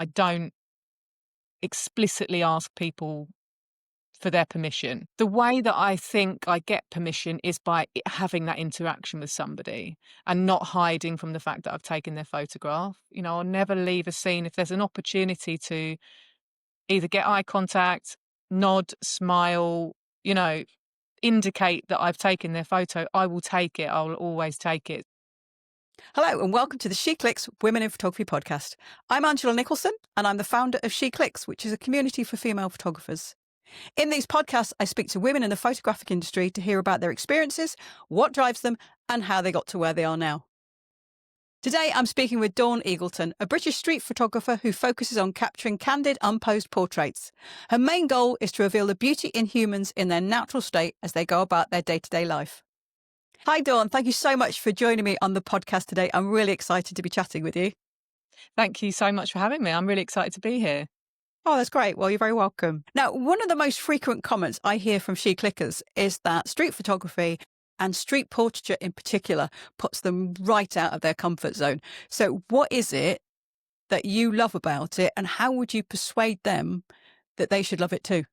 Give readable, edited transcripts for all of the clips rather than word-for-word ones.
I don't explicitly ask people for their permission. The way that I think I get permission is by having that interaction with somebody and not hiding from the fact that I've taken their photograph. I'll never leave a scene if there's an opportunity to either get eye contact, nod, smile, you know, indicate that I've taken their photo. I will take it. I will always take it. Hello and welcome to the SheClicks Women in Photography podcast. I'm Angela Nicholson and I'm the founder of SheClicks, which is a community for female photographers. In these podcasts, I speak to women in the photographic industry to hear about their experiences, what drives them, and how they got to where they are now. Today, I'm speaking with Dawn Eagleton, a British street photographer who focuses on capturing candid, unposed portraits. Her main goal is to reveal the beauty in humans in their natural state as they go about their day-to-day life. Hi, Dawn. Thank you so much for joining me on the podcast today. I'm really excited to be chatting with you. Thank you so much for having me. I'm really excited to be here. Oh, that's great. Well, you're very welcome. Now, one of the most frequent comments I hear from SheClickers is that street photography and street portraiture in particular puts them right out of their comfort zone. So what is it that you love about it and how would you persuade them that they should love it too?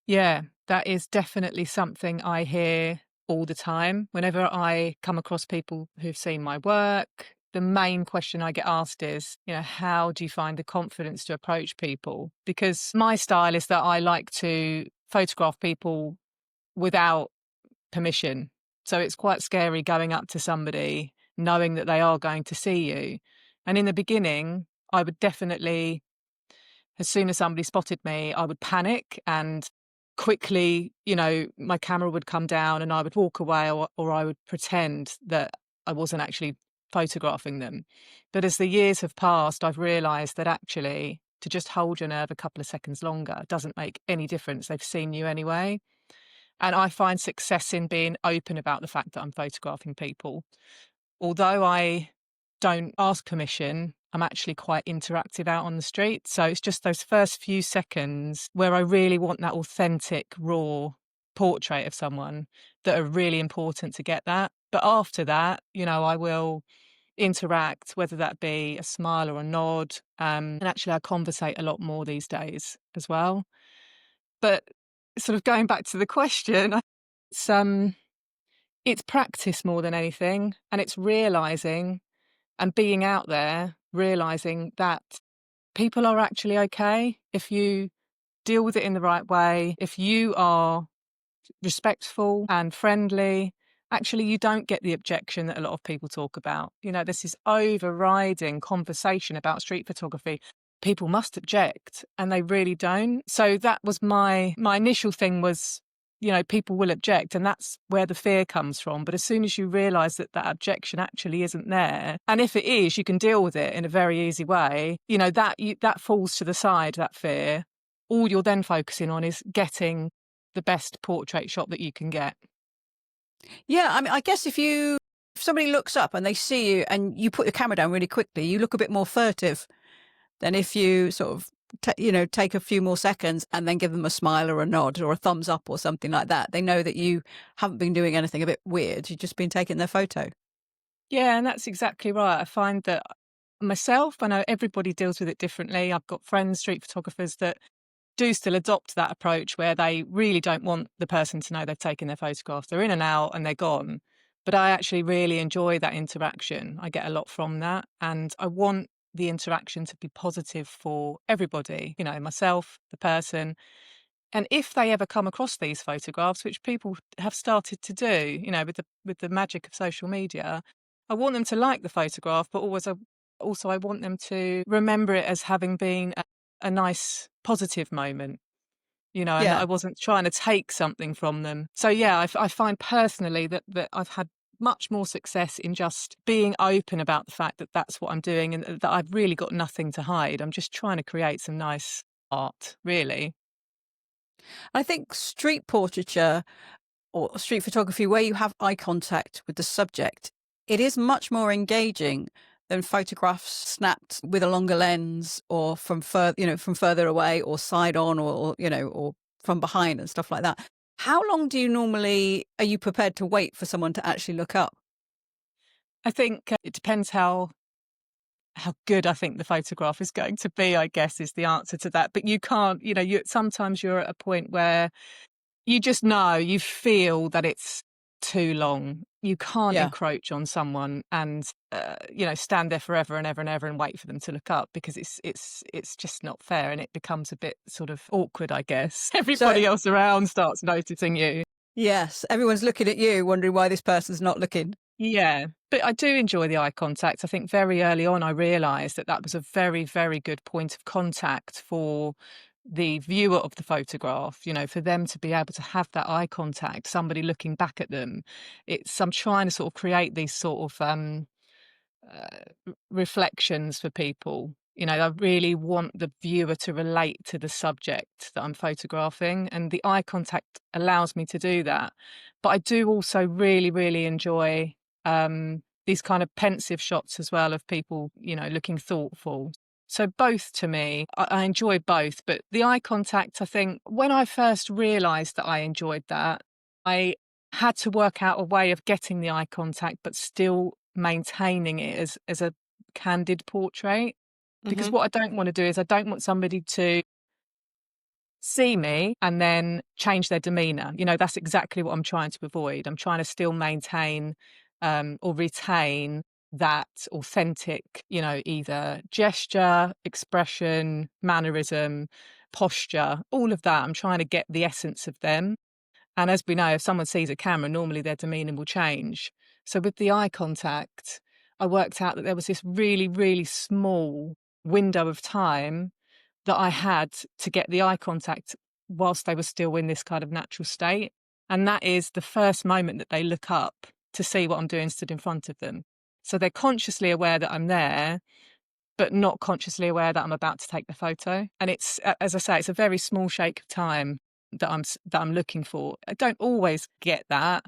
Yeah, that is definitely something I hear all the time. Whenever I come across people who've seen my work, the main question I get asked is, how do you find the confidence to approach people? Because my style is that I like to photograph people without permission. So it's quite scary going up to somebody, knowing that they are going to see you. And in the beginning, I would definitely, as soon as somebody spotted me, I would panic and quickly, my camera would come down and I would walk away or I would pretend that I wasn't actually photographing them. But as the years have passed, I've realised that actually to just hold your nerve a couple of seconds longer doesn't make any difference. They've seen you anyway. And I find success in being open about the fact that I'm photographing people. Although I don't ask permission, I'm actually quite interactive out on the street. So it's just those first few seconds where I really want that authentic, raw portrait of someone that are really important to get that. But after that, I will interact, whether that be a smile or a nod. And actually, I conversate a lot more these days as well. But sort of going back to the question, it's practice more than anything. And it's realising and being out there, realising that people are actually okay if you deal with it in the right way. If you are respectful and friendly, actually you don't get the objection that a lot of people talk about. This is overriding conversation about street photography. People must object and they really don't. So that was my initial thing was, people will object and that's where the fear comes from. But as soon as you realise that objection actually isn't there, and if it is, you can deal with it in a very easy way, that falls to the side, that fear. All you're then focusing on is getting the best portrait shot that you can get. Yeah, I mean, I guess if somebody looks up and they see you and you put your camera down really quickly, you look a bit more furtive than if you sort of, take a few more seconds and then give them a smile or a nod or a thumbs up or something like that. They know that you haven't been doing anything a bit weird. You've just been taking their photo. Yeah, and that's exactly right. I find that myself, I know everybody deals with it differently. I've got friends, street photographers, that do still adopt that approach where they really don't want the person to know they've taken their photographs. They're in and out and they're gone. But I actually really enjoy that interaction. I get a lot from that. And I want the interaction to be positive for everybody, myself, the person. And if they ever come across these photographs, which people have started to do, with the magic of social media, I want them to like the photograph, but also I want them to remember it as having been a nice positive moment, and that I wasn't trying to take something from them. So yeah, I find personally that I've had much more success in just being open about the fact that that's what I'm doing and that I've really got nothing to hide. I'm just trying to create some nice art, really. I think street portraiture or street photography where you have eye contact with the subject, it is much more engaging than photographs snapped with a longer lens or from further away or side on or from behind and stuff like that. How long are you prepared to wait for someone to actually look up? I think it depends how how good I think the photograph is going to be, I guess, is the answer to that. But you can't, sometimes you're at a point where you just know, you feel that it's too long. You can't Yeah. encroach on someone and, stand there forever and ever and ever and wait for them to look up, because it's just not fair, and it becomes a bit sort of awkward, I guess. So, Everybody else around starts noticing you. yes, everyone's looking at you, wondering why this person's not looking. Yeah, but I do enjoy the eye contact. I think very early on I realised that that was a very, very good point of contact for the viewer of the photograph, for them to be able to have that eye contact, somebody looking back at them. I'm trying to sort of create these sort of reflections for people. I really want the viewer to relate to the subject that I'm photographing, and the eye contact allows me to do that. But I do also really, really enjoy these kind of pensive shots as well, of people, looking thoughtful. So both, to me, I enjoy both. But the eye contact, I think, when I first realised that I enjoyed that, I had to work out a way of getting the eye contact, but still maintaining it as a candid portrait. Because Hmm. what I don't want to do is I don't want somebody to see me and then change their demeanor. That's exactly what I'm trying to avoid. I'm trying to still maintain or retain that authentic, either gesture, expression, mannerism, posture, all of that. I'm trying to get the essence of them. And as we know, if someone sees a camera, normally their demeanor will change. So with the eye contact, I worked out that there was this really, really small window of time that I had to get the eye contact whilst they were still in this kind of natural state. And that is the first moment that they look up to see what I'm doing stood in front of them. So they're consciously aware that I'm there, but not consciously aware that I'm about to take the photo. And it's, as I say, it's a very small shake of time that I'm looking for. I don't always get that.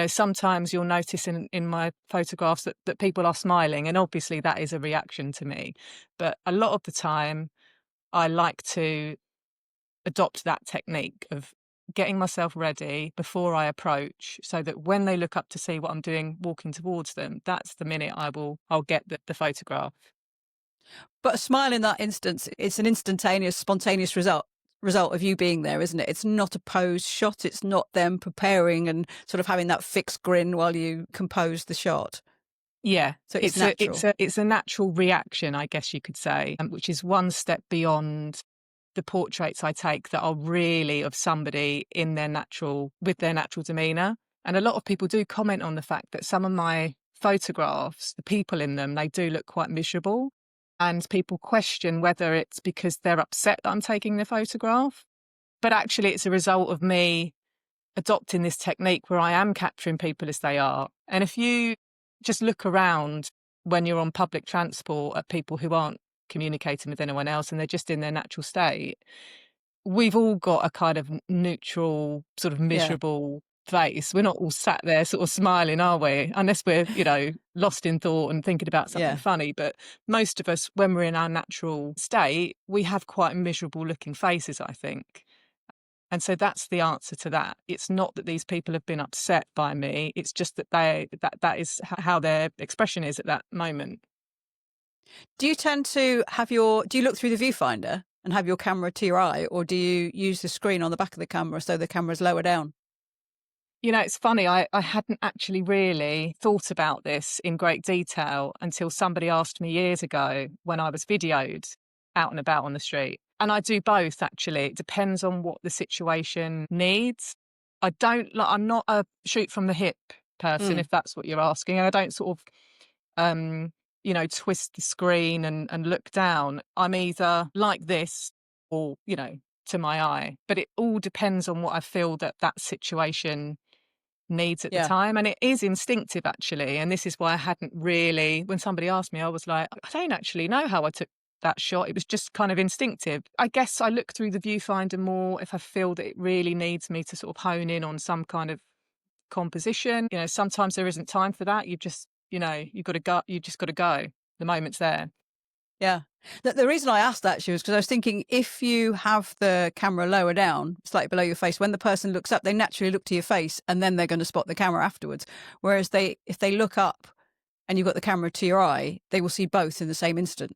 Sometimes you'll notice in my photographs that people are smiling, and obviously that is a reaction to me. But a lot of the time, I like to adopt that technique of getting myself ready before I approach, so that when they look up to see what I'm doing walking towards them, that's the minute I'll get the photograph. But a smile in that instance, it's an instantaneous, spontaneous result of you being there, isn't it? It's not a posed shot. It's not them preparing and sort of having that fixed grin while you compose the shot. Yeah, So it's it's a natural. it's a natural reaction, I guess you could say, which is one step beyond the portraits I take that are really of somebody in with their natural demeanor. And a lot of people do comment on the fact that some of my photographs, the people in them, they do look quite miserable. And people question whether it's because they're upset that I'm taking the photograph. But actually, it's a result of me adopting this technique where I am capturing people as they are. And if you just look around when you're on public transport at people who aren't communicating with anyone else and they're just in their natural state, we've all got a kind of neutral, sort of Yeah. miserable face. We're not all sat there sort of smiling, are we? Unless we're, lost in thought and thinking about something Yeah. funny. But most of us, when we're in our natural state, we have quite miserable looking faces, I think. And so that's the answer to that. It's not that these people have been upset by me. It's just that that is how their expression is at that moment. Do you tend to do you look through the viewfinder and have your camera to your eye, or do you use the screen on the back of the camera so the camera's lower down? It's funny, I hadn't actually really thought about this in great detail until somebody asked me years ago when I was videoed out and about on the street. And I do both, actually. It depends on what the situation needs. I'm not a shoot from the hip person, Mm. if that's what you're asking. I don't sort of, twist the screen and look down. I'm either like this or, to my eye. But it all depends on what I feel that situation needs at the Yeah. time. And it is instinctive, actually. And this is why I hadn't really, when somebody asked me, I was like, I don't actually know how I took that shot. It was just kind of instinctive. I guess I look through the viewfinder more if I feel that it really needs me to sort of hone in on some kind of composition. Sometimes there isn't time for that. You've got to go. You just got to go. The moment's there. Yeah. The reason I asked that, was because I was thinking, if you have the camera lower down, slightly below your face, when the person looks up, they naturally look to your face and then they're going to spot the camera afterwards. Whereas if they look up and you've got the camera to your eye, they will see both in the same instant.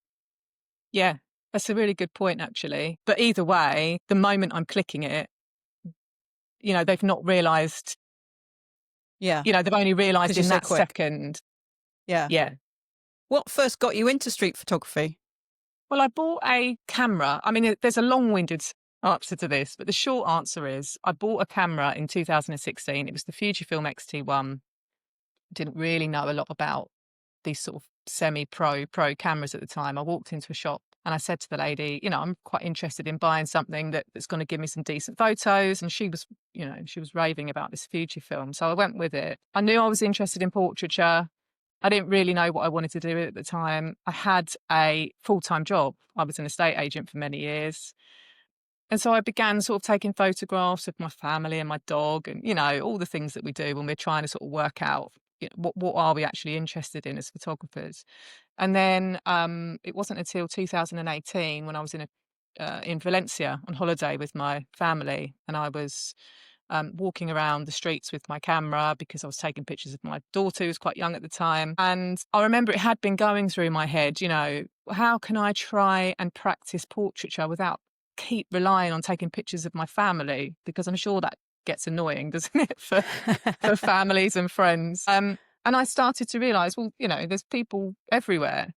Yeah, that's a really good point, actually. But either way, the moment I'm clicking it, they've not realised, Yeah, they've only realised because you're in so that quick. second. Yeah. Yeah. What first got you into street photography? Well, I bought a camera. I mean, there's a long-winded answer to this, but the short answer is I bought a camera in 2016. It was the Fujifilm X-T1. Didn't really know a lot about these sort of pro cameras at the time. I walked into a shop and I said to the lady, I'm quite interested in buying something that's going to give me some decent photos. And she was raving about this Fujifilm. So I went with it. I knew I was interested in portraiture. I didn't really know what I wanted to do at the time. I had a full-time job. I was an estate agent for many years. And so I began sort of taking photographs of my family and my dog and, all the things that we do when we're trying to sort of work out what are we actually interested in as photographers. And then it wasn't until 2018 when I was in Valencia on holiday with my family, and I was walking around the streets with my camera because I was taking pictures of my daughter, who was quite young at the time. And I remember it had been going through my head, how can I try and practice portraiture without keep relying on taking pictures of my family? Because I'm sure that gets annoying, doesn't it, for families and friends. And I started to realise, well, there's people everywhere.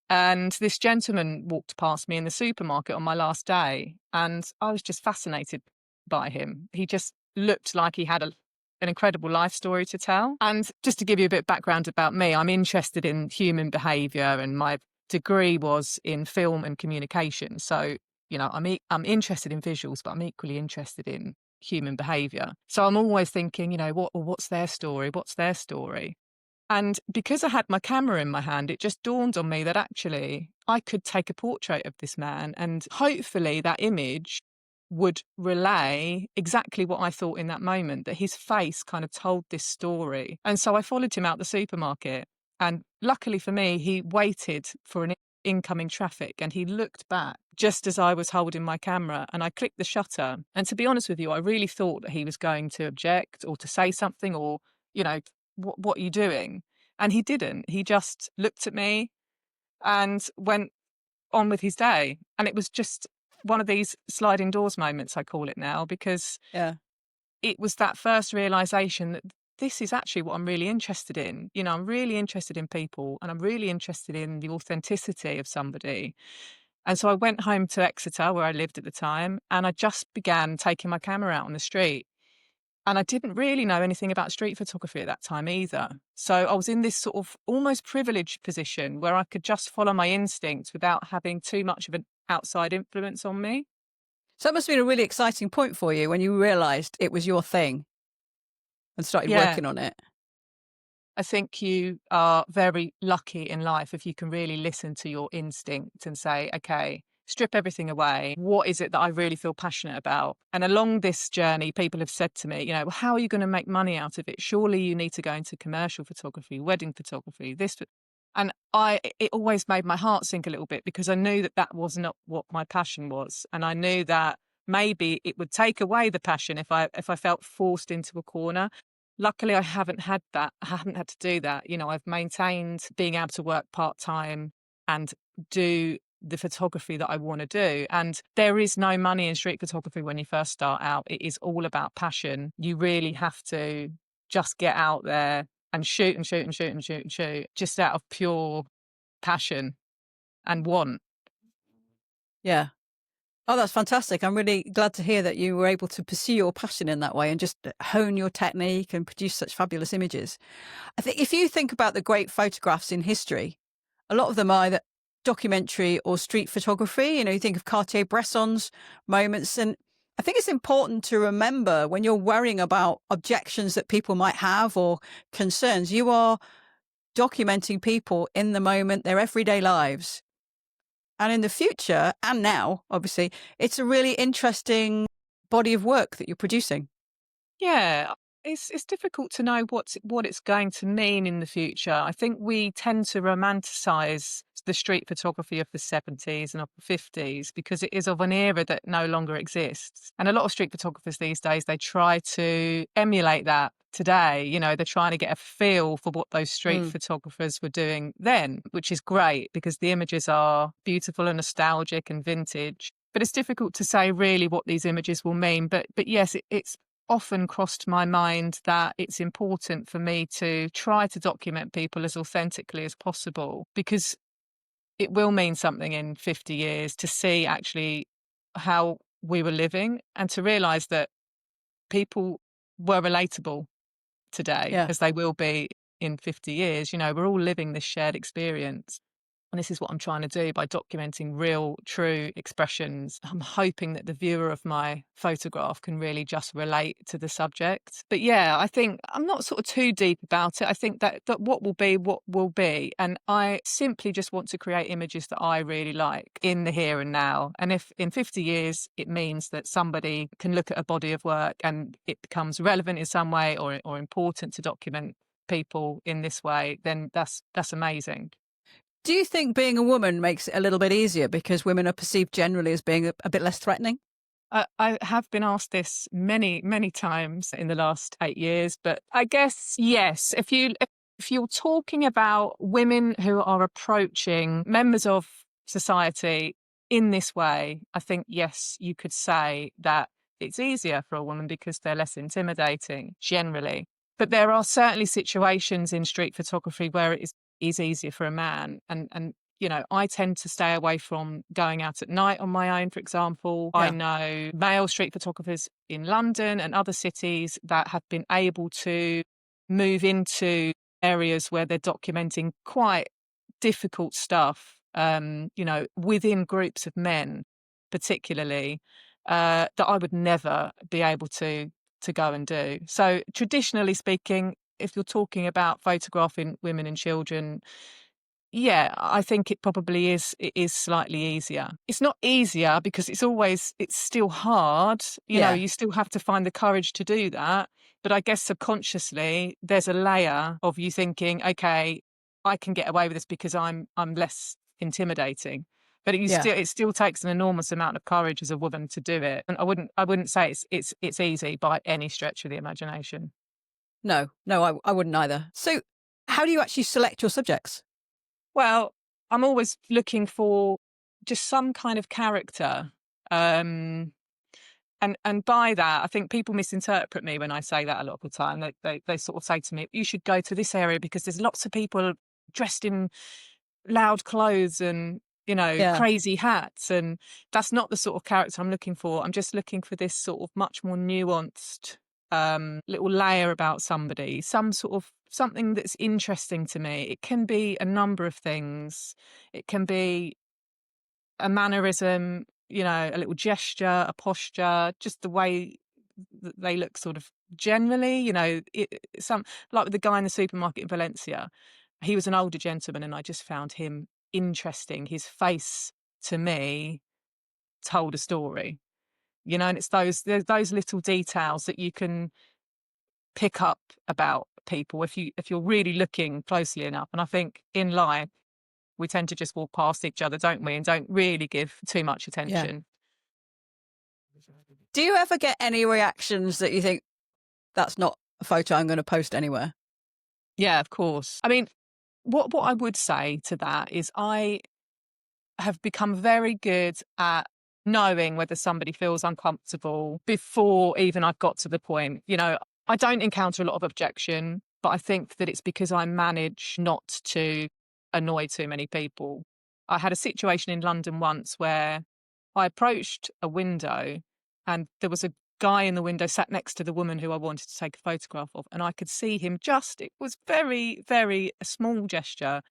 And this gentleman walked past me in the supermarket on my last day, and I was just fascinated by him. He just looked like he had an incredible life story to tell. And just to give you a bit of background about me, I'm interested in human behaviour, and my degree was in film and communication. So, I'm interested in visuals, but I'm equally interested in human behaviour. So I'm always thinking, what's their story? What's their story? And because I had my camera in my hand, it just dawned on me that actually I could take a portrait of this man, and hopefully that image would relay exactly what I thought in that moment, that his face kind of told this story. And so I followed him out the supermarket, and luckily for me, he waited for an incoming traffic and he looked back just as I was holding my camera, and I clicked the shutter. And to be honest with you, I really thought that he was going to object or to say something or, what are you doing? And he didn't. He just looked at me and went on with his day. And it was just one of these sliding doors moments, I call it now, because Yeah. it was that first realization that this is actually what I'm really interested in. I'm really interested in people, and I'm really interested in the authenticity of somebody. And so I went home to Exeter, where I lived at the time, and I just began taking my camera out on the street. And I didn't really know anything about street photography at that time either. So I was in this sort of almost privileged position where I could just follow my instincts without having too much of an outside influence on me. So that must have been a really exciting point for you when you realised it was your thing and started Yeah, working on it. I think you are very lucky in life if you can really listen to your instinct and say, okay, strip everything away. What is it that I really feel passionate about? And along this journey, people have said to me, well, how are you going to make money out of it? Surely you need to go into commercial photography, wedding photography, this. And it always made my heart sink a little bit, because I knew that that was not what my passion was. And I knew that maybe it would take away the passion if I felt forced into a corner. Luckily, I haven't had that. I haven't had to do that. I've maintained being able to work part-time and do the photography that I want to do. And there is no money in street photography when you first start out. It is all about passion. You really have to just get out there and shoot and shoot and shoot and shoot and shoot, just out of pure passion and want. Yeah. Oh, that's fantastic. I'm really glad to hear that you were able to pursue your passion in that way and just hone your technique and produce such fabulous images. I think if you think about the great photographs in history, a lot of them are either documentary or street photography. You think of Cartier-Bresson's moments. And I think it's important to remember when you're worrying about objections that people might have or concerns, you are documenting people in the moment, their everyday lives. And in the future, and now, obviously, it's a really interesting body of work that you're producing. Yeah, it's difficult to know what it's going to mean in the future. I think we tend to romanticize the street photography of the 70s and of the 50s because it is of an era that no longer exists. And a lot of street photographers these days, they try to emulate that today. They're trying to get a feel for what those street Mm. photographers were doing then, which is great because the images are beautiful and nostalgic and vintage. But it's difficult to say really what these images will mean. But yes, it's often crossed my mind that it's important for me to try to document people as authentically as possible because it will mean something in 50 years to see actually how we were living and to realize that people were relatable today Yeah. as they will be in 50 years. We're all living this shared experience. And this is what I'm trying to do by documenting real, true expressions. I'm hoping that the viewer of my photograph can really just relate to the subject. But yeah, I think I'm not sort of too deep about it. I think that what will be, what will be. And I simply just want to create images that I really like in the here and now. And if in 50 years it means that somebody can look at a body of work and it becomes relevant in some way or important to document people in this way, then that's amazing. Do you think being a woman makes it a little bit easier because women are perceived generally as being a bit less threatening? I have been asked this many, many times in the last 8 years, but I guess yes. If you're talking about women who are approaching members of society in this way, I think yes, you could say that it's easier for a woman because they're less intimidating generally. But there are certainly situations in street photography where it is easier for a man, and I tend to stay away from going out at night on my own, for example. I Yeah. know male street photographers in London and other cities that have been able to move into areas where they're documenting quite difficult stuff, within groups of men, particularly, that I would never be able to go and do. So traditionally speaking, if you're talking about photographing women and children, yeah, I think it is slightly easier. It's not easier because it's still hard. Yeah. You still have to find the courage to do that. But I guess subconsciously there's a layer of you thinking, okay, I can get away with this because I'm less intimidating. But Yeah. it still takes an enormous amount of courage as a woman to do it. And I wouldn't say it's easy by any stretch of the imagination. No, no, I wouldn't either. So how do you actually select your subjects? Well, I'm always looking for just some kind of character. Um, and by that, I think people misinterpret me when I say that a lot of the time. They sort of say to me, you should go to this area because there's lots of people dressed in loud clothes and, Yeah. crazy hats. And that's not the sort of character I'm looking for. I'm just looking for this sort of much more nuanced little layer about somebody, some sort of something that's interesting to me. It can be a number of things. It can be a mannerism, a little gesture, a posture, just the way that they look sort of generally, some like with the guy in the supermarket in Valencia. He was an older gentleman and I just found him interesting. His face to me told a story, and there's those little details that you can pick up about people if you're really looking closely enough. And I think in life we tend to just walk past each other, don't we, and don't really give too much Yeah. attention. Do you ever get any reactions that you think that's not a photo I'm going to post anywhere? Yeah, of course. I mean, what I would say to that is I have become very good at knowing whether somebody feels uncomfortable before even I've got to the point. I don't encounter a lot of objection, but I think that it's because I manage not to annoy too many people. I had a situation in London once where I approached a window and there was a guy in the window sat next to the woman who I wanted to take a photograph of. And I could see him it was very, very a small gesture,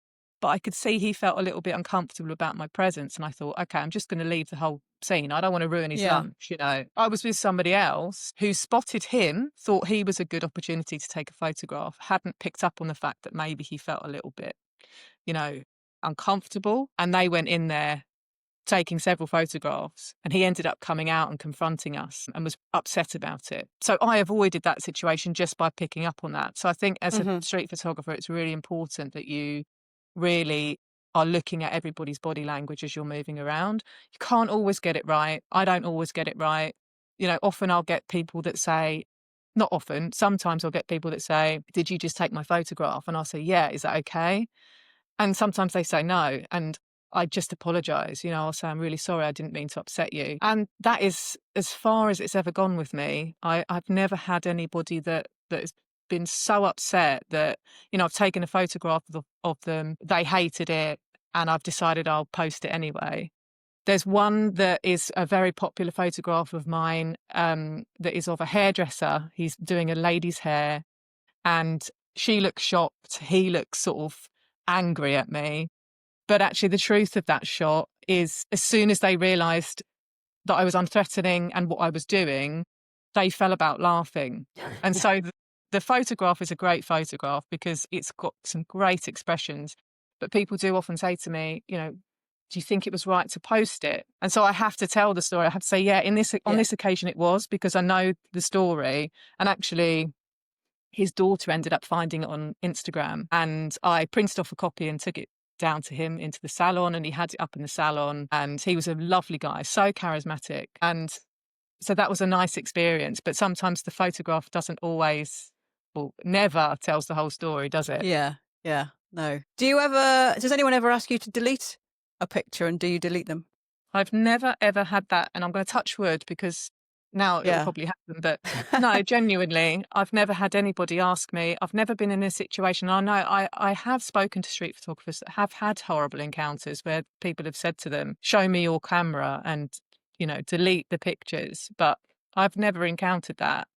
but I could see he felt a little bit uncomfortable about my presence. And I thought, okay, I'm just going to leave the whole scene. I don't want to ruin his Yeah. lunch. I was with somebody else who spotted him, thought he was a good opportunity to take a photograph, hadn't picked up on the fact that maybe he felt a little bit, you know, uncomfortable. And they went in there taking several photographs, and he ended up coming out and confronting us and was upset about it. So I avoided that situation just by picking up on that. So I think as a Hmm. street photographer, it's really important that you really are looking at everybody's body language as you're moving around. You can't always get it right. I don't always get it right. Often I'll get people that say, not often, sometimes I'll get people that say, "Did you just take my photograph?" And I'll say, "Yeah, is that okay?" And sometimes they say no. And I just apologize. I'll say, "I'm really sorry. I didn't mean to upset you." And that is as far as it's ever gone with me. I've never had anybody that has been so upset that, I've taken a photograph of them, they hated it, and I've decided I'll post it anyway. There's one that is a very popular photograph of mine, that is of a hairdresser. He's doing a lady's hair, and she looks shocked. He looks sort of angry at me. But actually, the truth of that shot is, as soon as they realised that I was unthreatening and what I was doing, they fell about laughing. And Yeah. so the photograph is a great photograph because it's got some great expressions. But people do often say to me, "Do you think it was right to post it?" And so I have to tell the story. I have to say, yeah, on Yeah. this occasion it was, because I know the story. And actually, his daughter ended up finding it on Instagram, and I printed off a copy and took it down to him into the salon, and he had it up in the salon, and he was a lovely guy, so charismatic. And so that was a nice experience. But sometimes the photograph doesn't always, well, never tells the whole story, does it? Yeah. Yeah. No. Does anyone ever ask you to delete a picture, and do you delete them? I've never ever had that, and I'm going to touch wood because now it will Yeah. probably happen. But no, genuinely, I've never had anybody ask me. I've never been in a situation. I know I have spoken to street photographers that have had horrible encounters where people have said to them, "Show me your camera," and delete the pictures. But I've never encountered that.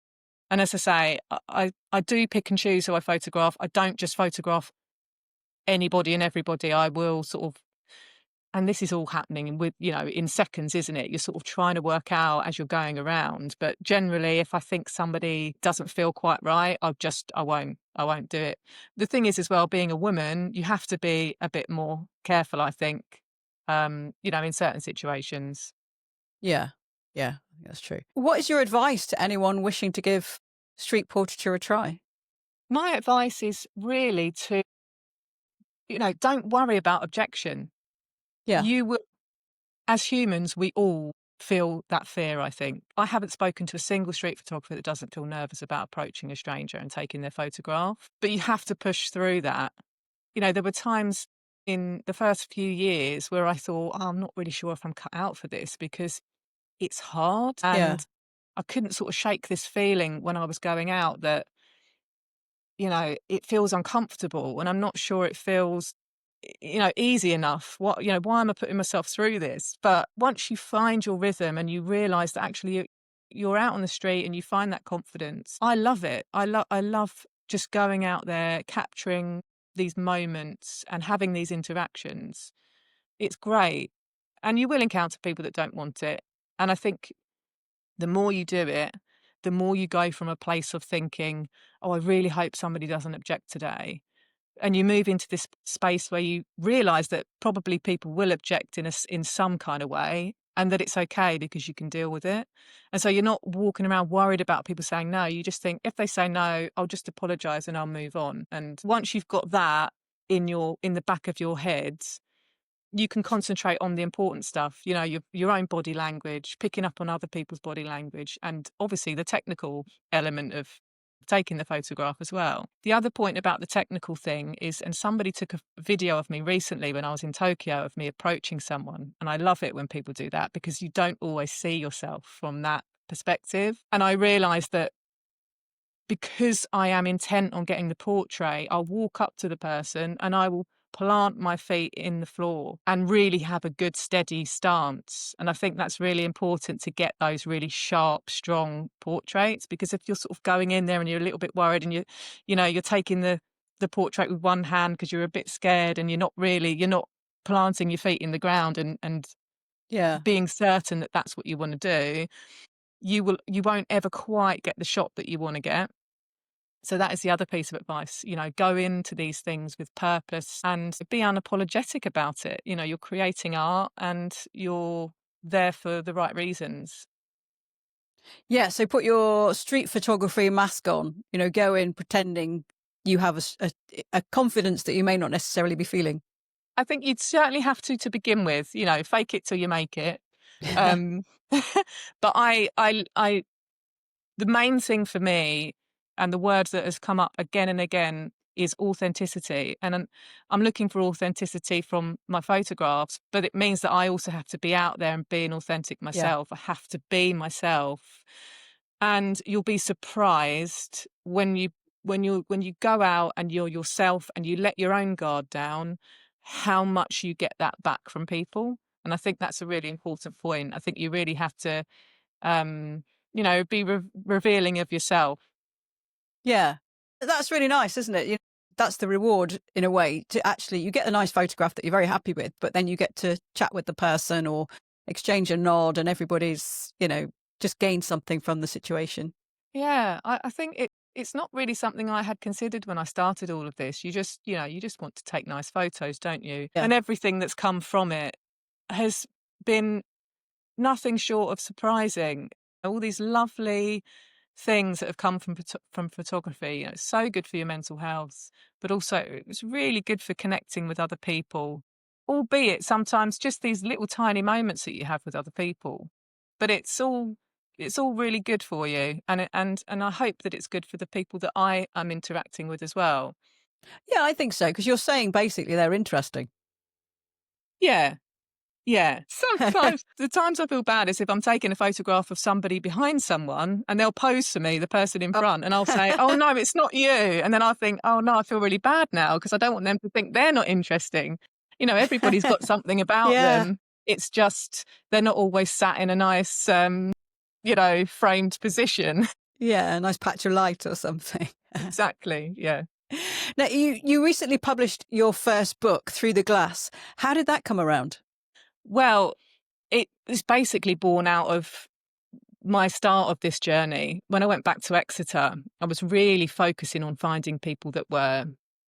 And as I say, I do pick and choose who I photograph. I don't just photograph anybody and everybody. I will sort of, and this is all happening with, in seconds, isn't it? You're sort of trying to work out as you're going around. But generally, if I think somebody doesn't feel quite right, I won't do it. The thing is as well, being a woman, you have to be a bit more careful, I think, in certain situations. Yeah. Yeah. I think that's true. What is your advice to anyone wishing to give street portraiture a try? My advice is really to, don't worry about objection. Yeah. You will, as humans, we all feel that fear, I think. I haven't spoken to a single street photographer that doesn't feel nervous about approaching a stranger and taking their photograph. But you have to push through that. There were times in the first few years where I thought, "Oh, I'm not really sure if I'm cut out for this," because it's hard. Yeah. And I couldn't sort of shake this feeling when I was going out that, it feels uncomfortable, and I'm not sure it feels, easy enough. Why am I putting myself through this? But once you find your rhythm and you realize that actually you're out on the street and you find that confidence, I love it. I love just going out there, capturing these moments and having these interactions. It's great. And you will encounter people that don't want it. And I think the more you do it, the more you go from a place of thinking, "Oh, I really hope somebody doesn't object today." And you move into this space where you realize that probably people will object in some kind of way, and that it's okay because you can deal with it. And so you're not walking around worried about people saying no. You just think, if they say no, I'll just apologize and I'll move on. And once you've got that in the back of your head, you can concentrate on the important stuff, your own body language, picking up on other people's body language, and obviously the technical element of taking the photograph as well. The other point about the technical thing is, and somebody took a video of me recently when I was in Tokyo of me approaching someone, and I love it when people do that because you don't always see yourself from that perspective. And I realized that because I am intent on getting the portrait, I'll walk up to the person and I will plant my feet in the floor and really have a good steady stance. And I think that's really important to get those really sharp, strong portraits, because if you're sort of going in there and you're a little bit worried and you're taking the portrait with one hand because you're a bit scared and you're not planting your feet in the ground and Yeah. being certain that that's what you want to do, you won't ever quite get the shot that you want to get. So that is the other piece of advice, go into these things with purpose and be unapologetic about it. You're creating art and you're there for the right reasons. Yeah, so put your street photography mask on, go in pretending you have a confidence that you may not necessarily be feeling. I think you'd certainly have to begin with, fake it till you make it. Um, but the main thing for me, and the word that has come up again and again, is authenticity. And I'm looking for authenticity from my photographs, but it means that I also have to be out there and being authentic Yeah. myself. I have to be myself. And you'll be surprised when you go out and you're yourself and you let your own guard down, how much you get that back from people. And I think that's a really important point. I think you really have to um, be revealing of yourself. Yeah. That's really nice, isn't it? That's the reward in a way to actually, you get a nice photograph that you're very happy with, but then you get to chat with the person or exchange a nod and everybody's, just gained something from the situation. Yeah, I think it's not really something I had considered when I started all of this. You just want to take nice photos, don't you? Yeah. And everything that's come from it has been nothing short of surprising. All these lovely things that have come from photography. It's so good for your mental health, but also it's really good for connecting with other people, albeit sometimes just these little tiny moments that you have with other people. But it's all really good for you, and I hope that it's good for the people that I am interacting with as well. Yeah, I think so. Because you're saying basically they're interesting. Yeah. Yeah, sometimes the times I feel bad is if I'm taking a photograph of somebody behind someone and they'll pose for me, the person in Oh. front, and I'll say, "Oh no, it's not you." And then I think, "Oh no, I feel really bad now because I don't want them to think they're not interesting." Everybody's got something about Yeah. them. It's just they're not always sat in a nice, framed position. Yeah, a nice patch of light or something. Exactly. Yeah. Now, you recently published your first book, Through the Glass. How did that come around? Well, it was basically born out of my start of this journey. When I went back to Exeter, I was really focusing on finding people that were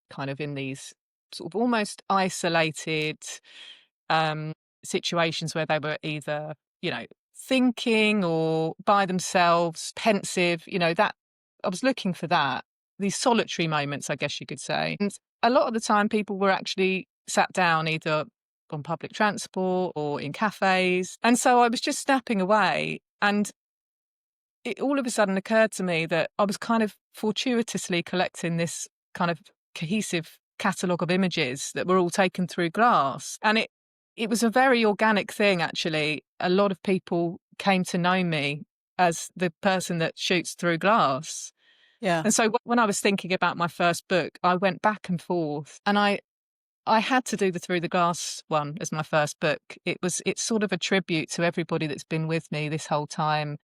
kind of in these sort of almost isolated um, situations where they were either, thinking or by themselves, pensive, that I was looking for that, these solitary moments, I guess you could say. And a lot of the time, people were actually sat down either on public transport or in cafes. And so I was just snapping away. And it all of a sudden occurred to me that I was kind of fortuitously collecting this kind of cohesive catalogue of images that were all taken through glass. And it was a very organic thing, actually. A lot of people came to know me as the person that shoots through glass. Yeah. And so when I was thinking about my first book, I went back and forth, and I had to do the Through the Glass one as my first book. It's sort of a tribute to everybody that's been with me this whole time,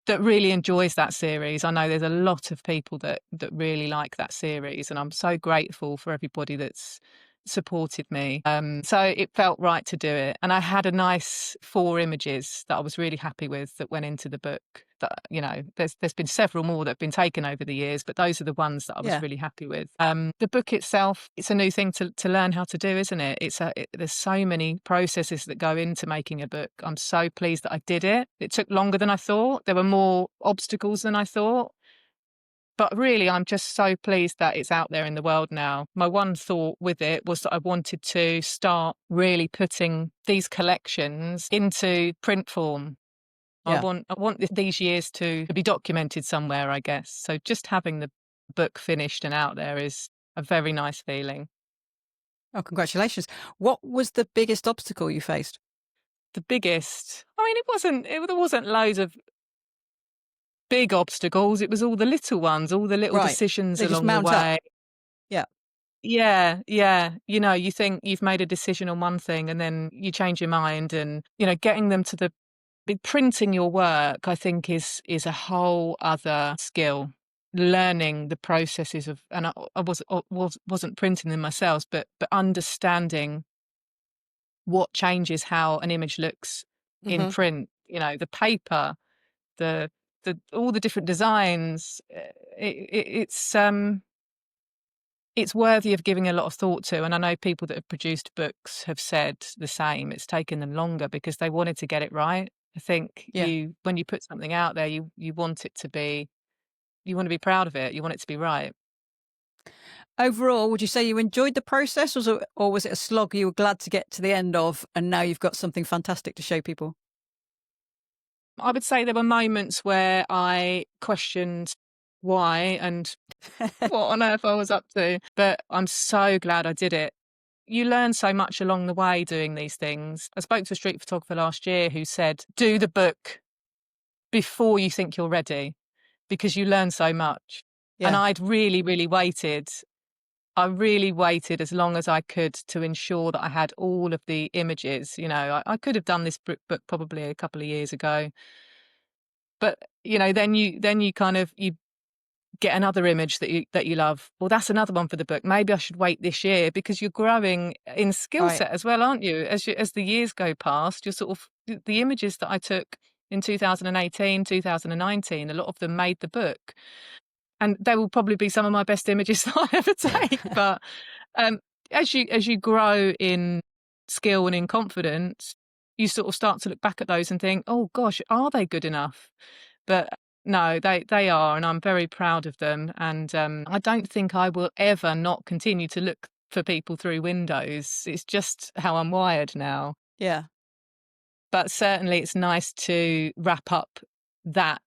that really enjoys that series. I know there's a lot of people that really like that series, and I'm so grateful for everybody that's supported me. So it felt right to do it. And I had a nice 4 images that I was really happy with that went into the book. That, there's been several more that have been taken over the years, but those are the ones that I was Yeah. really happy with. The book itself, it's a new thing to learn how to do, isn't it? There's so many processes that go into making a book. I'm so pleased that I did it. It took longer than I thought. There were more obstacles than I thought. But really, I'm just so pleased that it's out there in the world now. My one thought with it was that I wanted to start really putting these collections into print form. Yeah. I want these years to be documented somewhere, I guess. So just having the book finished and out there is a very nice feeling. Oh, congratulations. What was the biggest obstacle you faced? The biggest, I mean, there wasn't loads of big obstacles. It was all the little ones, all the little Right. decisions They just along the mount up. way. Yeah. Yeah, yeah. You think you've made a decision on one thing and then you change your mind, and, getting them to printing your work, I think is a whole other skill. Learning the processes of, and wasn't printing them myself, but understanding what changes how an image looks in Hmm. print, the paper, the all the different designs, it's worthy of giving a lot of thought to. And I know people that have produced books have said the same. It's taken them longer because they wanted to get it right. I think Yeah. when you put something out there, you want it to be, you want to be proud of it. You want it to be right. Overall, would you say you enjoyed the process, or was it a slog you were glad to get to the end of, and now you've got something fantastic to show people? I would say there were moments where I questioned why and what on earth I was up to, but I'm so glad I did it. You learn so much along the way doing these things. I spoke to a street photographer last year who said, do the book before you think you're ready, because you learn so much. And Yeah. I'd really, really waited. I really waited as long as I could to ensure that I had all of the images. I could have done this book probably a couple of years ago, but then you kind of you get another image that you love. Well, that's another one for the book. Maybe I should wait this year, because you're growing in skill Right. set as well, aren't you? As the years go past, you're sort of the images that I took in 2018, 2019, a lot of them made the book. And they will probably be some of my best images that I ever take. But um, as you grow in skill and in confidence, you sort of start to look back at those and think, oh gosh, are they good enough? But no, they are, and I'm very proud of them. And I don't think I will ever not continue to look for people through windows. It's just how I'm wired now. Yeah. But certainly it's nice to wrap up that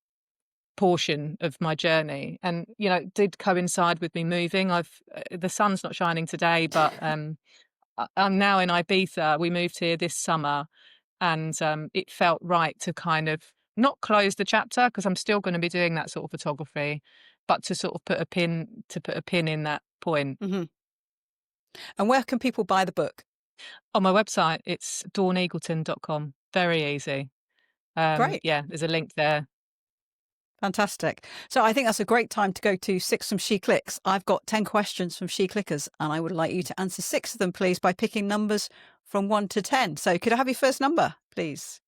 portion of my journey. And it did coincide with me moving. The sun's not shining today, but I'm now in Ibiza. We moved here this summer, and it felt right to kind of not close the chapter, because I'm still going to be doing that sort of photography, but to sort of put a pin in that point. Hmm. And where can people buy the book? On my website, it's dawneagleton.com. Very easy. Great. Yeah, there's a link there. Fantastic. So I think that's a great time to go to Six from SheClicks. I've got 10 questions from SheClickers, and I would like you to answer 6 of them, please, by picking numbers from 1 to 10. So could I have your first number, please?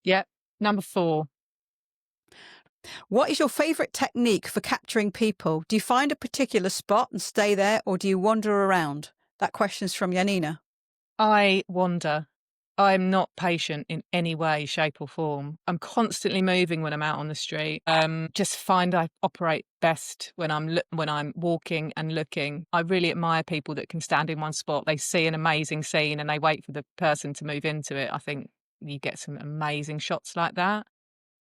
Yeah, number 4. What is your favourite technique for capturing people? Do you find a particular spot and stay there, or do you wander around? That question's from Janina. I wander. I'm not patient in any way, shape, or form. I'm constantly moving when I'm out on the street. Just find I operate best when I'm walking and looking. I really admire people that can stand in one spot. They see an amazing scene and they wait for the person to move into it. I think you get some amazing shots like that.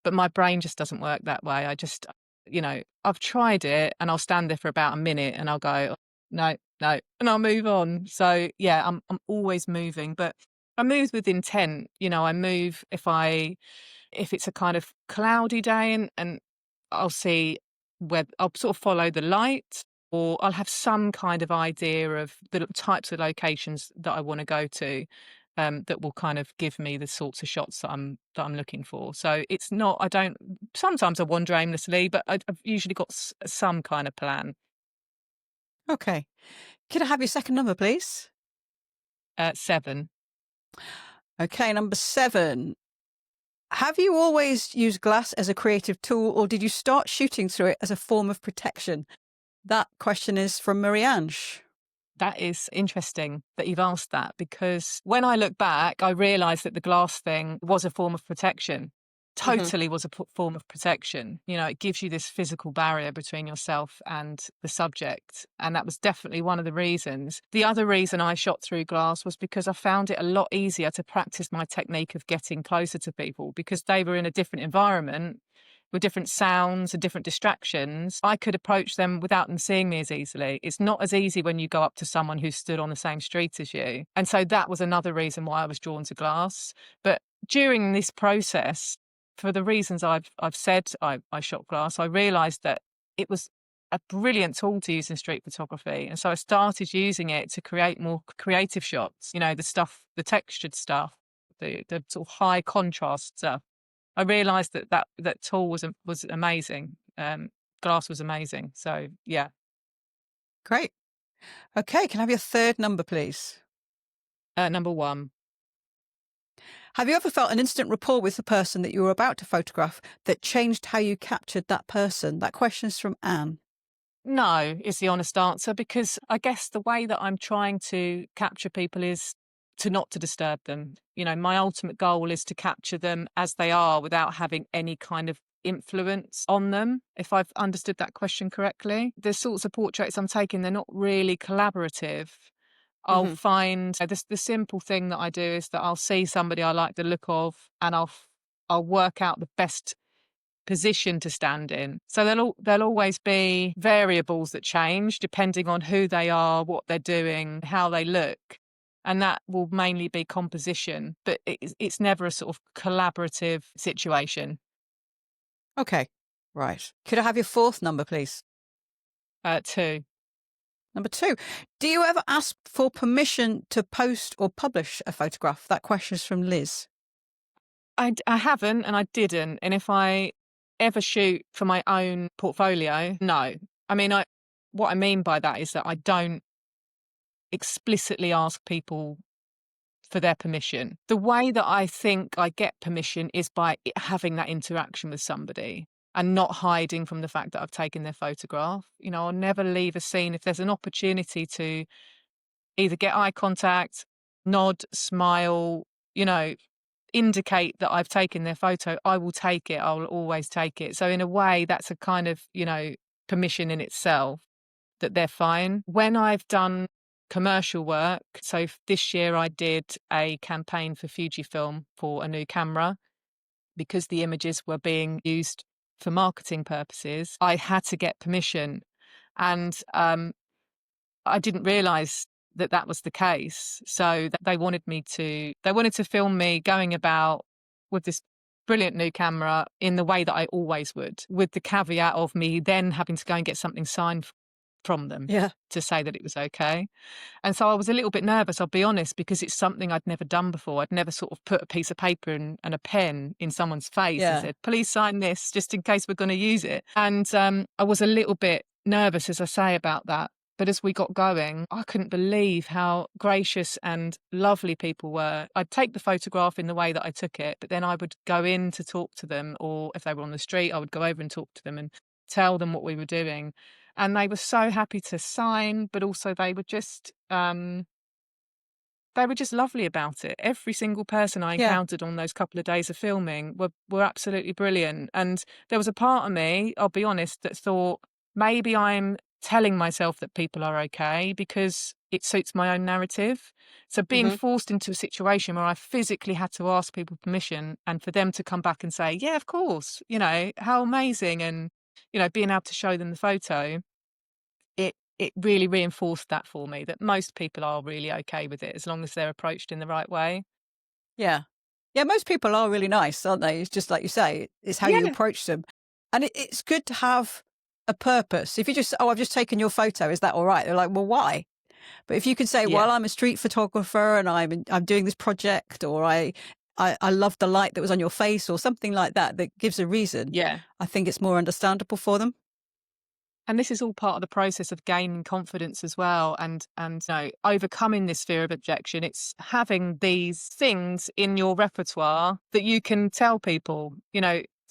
But my brain just doesn't work that way. I've tried it, and I'll stand there for about a minute and I'll go, no, no, and I'll move on. So yeah, I'm always moving, but I move with intent. I move if it's a kind of cloudy day, and I'll see where I'll sort of follow the light, or I'll have some kind of idea of the types of locations that I want to go to. That will kind of give me the sorts of shots that I'm looking for. So it's not. I don't. Sometimes I wander aimlessly, but I've usually got some kind of plan. Okay. Could I have your second number, please? 7. Okay, number 7. Have you always used glass as a creative tool, or did you start shooting through it as a form of protection? That question is from Marie-Ange. That is interesting that you've asked that, because when I look back, I realised that the glass thing was a form of protection. Mhm. Totally was a form of protection. It gives you this physical barrier between yourself and the subject. And that was definitely one of the reasons. The other reason I shot through glass was because I found it a lot easier to practice my technique of getting closer to people, because they were in a different environment with different sounds and different distractions. I could approach them without them seeing me as easily. It's not as easy when you go up to someone who stood on the same street as you. And so that was another reason why I was drawn to glass. But during this process, for the reasons I've said, I shot glass, I realised that it was a brilliant tool to use in street photography. And so I started using it to create more creative shots, the textured stuff, the sort of high contrast stuff. I realised that tool was amazing. Glass was amazing. So yeah, Great. Okay, can I have your third number, please? number 1. Have you ever felt an instant rapport with the person that you were about to photograph that changed how you captured that person? That question's from Anne. No, is the honest answer, because I guess the way that I'm trying to capture people is to not to disturb them. My ultimate goal is to capture them as they are without having any kind of influence on them, if I've understood that question correctly. The sorts of portraits I'm taking, they're not really collaborative. I'll Hmm. find the simple thing that I do is that I'll see somebody I like the look of, and I'll work out the best position to stand in. So there'll always be variables that change depending on who they are, what they're doing, how they look. And that will mainly be composition, but it's never a sort of collaborative situation. Okay, right. Could I have your fourth number, please? Two. Number two, do you ever ask for permission to post or publish a photograph? That question's from Liz. I haven't and I didn't. And if I ever shoot for my own portfolio, no. I mean, what I mean by that is that I don't explicitly ask people for their permission. The way that I think I get permission is by having that interaction with somebody and not hiding from the fact that I've taken their photograph. I'll never leave a scene if there's an opportunity to either get eye contact, nod, smile, you know, indicate that I've taken their photo. I will take it. I'll always take it. So in a way, that's a kind of, permission in itself that they're fine. When I've done commercial work, so this year I did a campaign for Fujifilm for a new camera because the images were being used for marketing purposes. I had to get permission, and I didn't realize that that was the case. So they wanted to film me going about with this brilliant new camera in the way that I always would, with the caveat of me then having to go and get something signed from them Yeah, to say that it was okay. And so I was a little bit nervous, I'll be honest, because it's something I'd never done before. I'd never sort of put a piece of paper and a pen in someone's face and yeah. said, please sign this just in case we're going to use it. And I was a little bit nervous, as I say, about that. But as we got going, I couldn't believe how gracious and lovely people were. I'd take the photograph in the way that I took it, but then I would go in to talk to them, or if they were on the street, I would go over and talk to them and tell them what we were doing. And they were so happy to sign, but also they were just lovely about it. Every single person I Yeah. encountered on those couple of days of filming were absolutely brilliant. And there was a part of me, I'll be honest, that thought maybe I'm telling myself that people are okay because it suits my own narrative. So being Hmm. forced into a situation where I physically had to ask people permission and for them to come back and say, yeah, of course, how amazing. And, being able to show them the photo, it really reinforced that for me, that most people are really okay with it as long as they're approached in the right way. Yeah. Yeah, most people are really nice, aren't they? It's just like you say, it's how you Yeah. approach them. And it's good to have a purpose. If you just, oh, I've just taken your photo, is that all right? They're like, well, why? But if you can say, Yeah. well, I'm a street photographer and I'm doing this project, or I love the light that was on your face, or something like that, that gives a reason, Yeah. I think it's more understandable for them. And this is all part of the process of gaining confidence as well, and overcoming this fear of objection. It's having these things in your repertoire that you can tell people.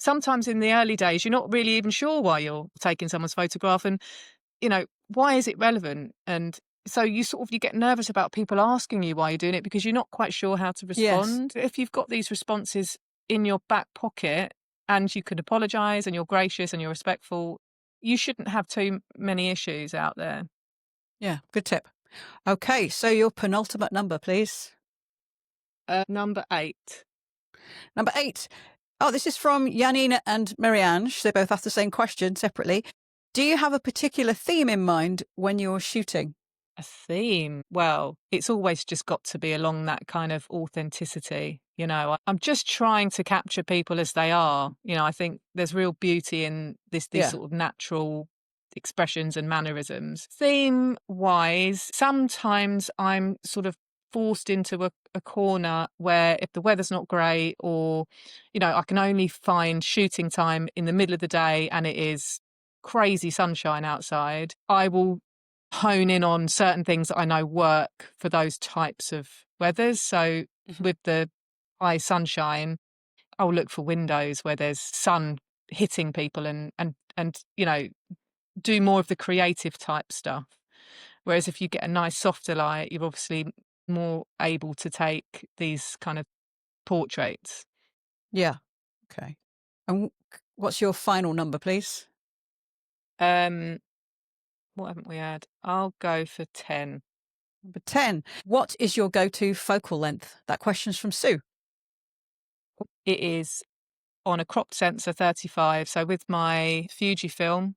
Sometimes in the early days, you're not really even sure why you're taking someone's photograph, and why is it relevant? And so you get nervous about people asking you why you're doing it because you're not quite sure how to Yes. respond. If you've got these responses in your back pocket and you can apologize and you're gracious and you're respectful, you shouldn't have too many issues out there. Yeah. Good tip. Okay. So your penultimate number, please. Number 8. Number 8. Oh, this is from Janina and Marianne. They both asked the same question separately. Do you have a particular theme in mind when you're shooting? A theme. Well, it's always just got to be along that kind of authenticity. I'm just trying to capture people as they are. I think there's real beauty in these Yeah. sort of natural expressions and mannerisms. Theme wise, sometimes I'm sort of forced into a corner where if the weather's not great, or, I can only find shooting time in the middle of the day and it is crazy sunshine outside, I will hone in on certain things that I know work for those types of weathers. So Mhm. with the high sunshine, I'll look for windows where there's sun hitting people and do more of the creative type stuff. Whereas if you get a nice softer light, you're obviously more able to take these kind of portraits. Yeah. Okay. And what's your final number, please? Um, what haven't we had? I'll go for 10. Number 10. What is your go-to focal length? That question's from Sue. It is on a cropped sensor 35. So with my Fujifilm,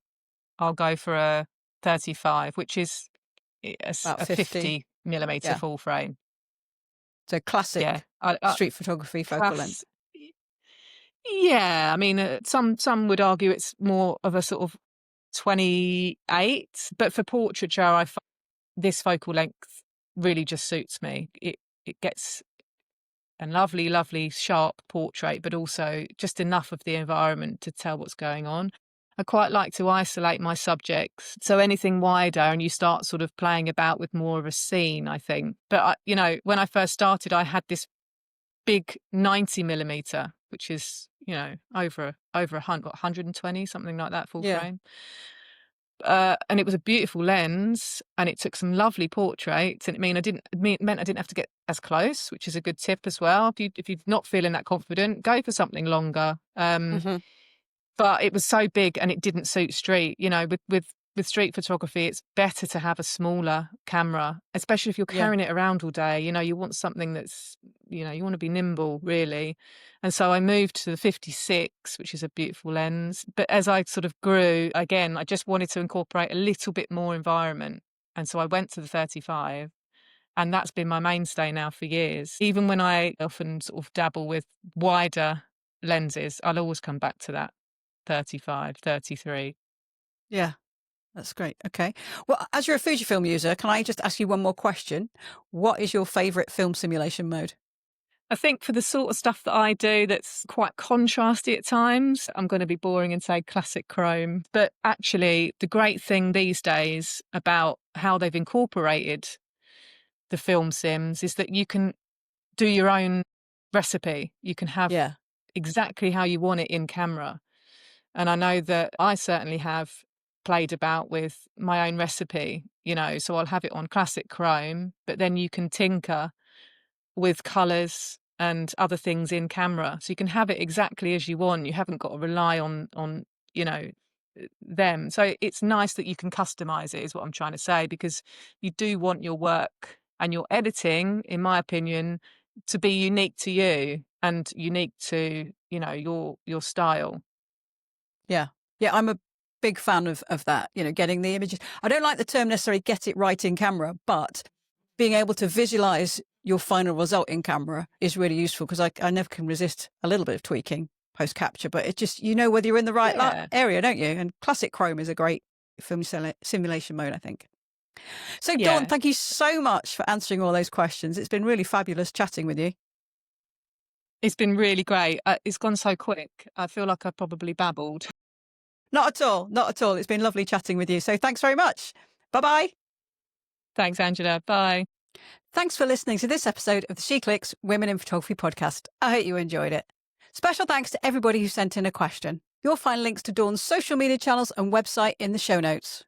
I'll go for a 35, which is About a 50. 50 millimeter Yeah. full frame. So Yeah. classic street photography focal length. Class, yeah. I mean, some would argue it's more of a sort of 28, but for portraiture, this focal length really just suits me. It gets a lovely, lovely sharp portrait, but also just enough of the environment to tell what's going on. I quite like to isolate my subjects. So anything wider and you start sort of playing about with more of a scene, I think. But, when I first started, I had this big 90 millimeter, which is, over 120, something like that, full Yeah. frame. And it was a beautiful lens, and it took some lovely portraits. And it meant I didn't have to get as close, which is a good tip as well. If you're not feeling that confident, go for something longer. Hmm. But it was so big, and it didn't suit street. With street photography, it's better to have a smaller camera, especially if you're Yeah. carrying it around all day. You want something that's, you want to be nimble, really. And so I moved to the 56, which is a beautiful lens. But as I sort of grew, again, I just wanted to incorporate a little bit more environment. And so I went to the 35, and that's been my mainstay now for years. Even when I often sort of dabble with wider lenses, I'll always come back to that 35, 33. Yeah. That's great. Okay. Well, as you're a Fujifilm user, can I just ask you one more question? What is your favorite film simulation mode? I think for the sort of stuff that I do that's quite contrasty at times, I'm going to be boring and say classic chrome. But actually, the great thing these days about how they've incorporated the film sims is that you can do your own recipe. You can have Yeah. exactly how you want it in camera. And I know that I certainly have played about with my own recipe, so I'll have it on classic chrome, but then you can tinker with colours and other things in camera. So you can have it exactly as you want. You haven't got to rely on them. So it's nice that you can customize it, is what I'm trying to say, because you do want your work and your editing, in my opinion, to be unique to you and unique to, your style. Yeah. Yeah. I'm a big fan of that, getting the images. I don't like the term necessarily get it right in camera, but being able to visualize your final result in camera is really useful because I never can resist a little bit of tweaking post capture, but it just, whether you're in the right Yeah. area, don't you? And classic chrome is a great film simulation mode, I think. So Dawn, Yeah. thank you so much for answering all those questions. It's been really fabulous chatting with you. It's been really great. It's gone so quick. I feel like I probably babbled. Not at all. Not at all. It's been lovely chatting with you. So thanks very much. Bye-bye. Thanks, Angela. Bye. Thanks for listening to this episode of the SheClicks Women in Photography podcast. I hope you enjoyed it. Special thanks to everybody who sent in a question. You'll find links to Dawn's social media channels and website in the show notes.